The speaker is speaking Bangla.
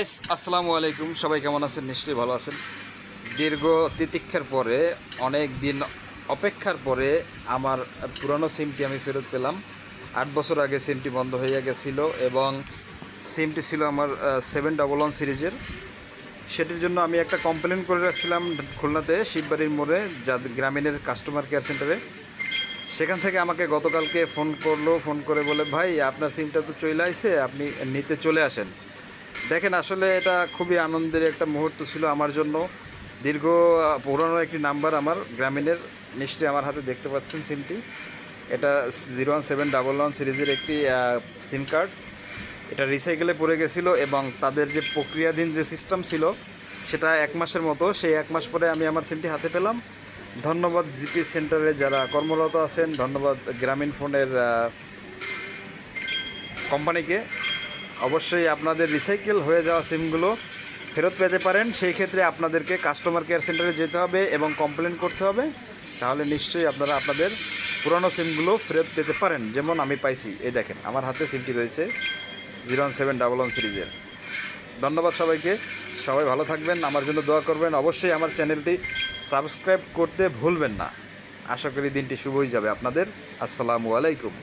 আসসালামু আলাইকুম, সবাই কেমন আছেন? নিশ্চয়ই ভালো আছেন। দীর্ঘ তিতিক্ষার পরে, অনেক দিন অপেক্ষার পরে আমার পুরনো সিমটি আমি ফেরত পেলাম। 8 বছর আগে সিমটি বন্ধ হয়ে গেছিল এবং সিমটি ছিল আমার 711 সিরিজের। সেটির জন্য আমি একটা কমপ্লেন করে রাখছিলাম খুলনাতে শিববাড়ির মোড়ে, গ্রামীণের কাস্টমার কেয়ার সেন্টারে। সেখান থেকে আমাকে গতকালকে ফোন করে বলে, ভাই আপনার সিমটা তো চলে আইছে, আপনি নিতে চলে আসেন। দেখেন, আসলে এটা খুবই আনন্দের একটা মুহূর্ত ছিল আমার জন্য। দীর্ঘ পুরনো একটি নাম্বার আমার গ্রামীণের, নিশ্চয়ই আমার হাতে দেখতে পাচ্ছেন সিমটি। এটা 01711 সিরিজের একটি সিম কার্ড। এটা রিসাইকেলে পড়ে গেছিলো এবং তাদের যে প্রক্রিয়াধীন যে সিস্টেম ছিল সেটা 1 মাসের মতো। সেই 1 মাস পরে আমি আমার সিমটি হাতে পেলাম। ধন্যবাদ জিপি সেন্টারে যারা কর্মরত আছেন, ধন্যবাদ গ্রামীণ ফোনের কোম্পানিকে। অবশ্যই আপনাদের রিসাইকেল হয়ে যাওয়া সিমগুলো ফেরত পেতে পারেন। সেই ক্ষেত্রে আপনাদেরকে কাস্টমার কেয়ার সেন্টারে যেতে হবে এবং কমপ্লেন করতে হবে। তাহলে নিশ্চয়ই আপনারা আপনাদের পুরনো সিমগুলো ফেরত পেতে পারেন, যেমন আমি পাইছি। এই দেখেন, আমার হাতে সিমটি রয়েছে 01711 সিরিজের। ধন্যবাদ সবাইকে। সবাই ভালো থাকবেন, আমার জন্য দোয়া করবেন। অবশ্যই আমার চ্যানেলটি সাবস্ক্রাইব করতে ভুলবেন না। আশা করি দিনটি শুভই যাবে আপনাদের। আসসালামু আলাইকুম।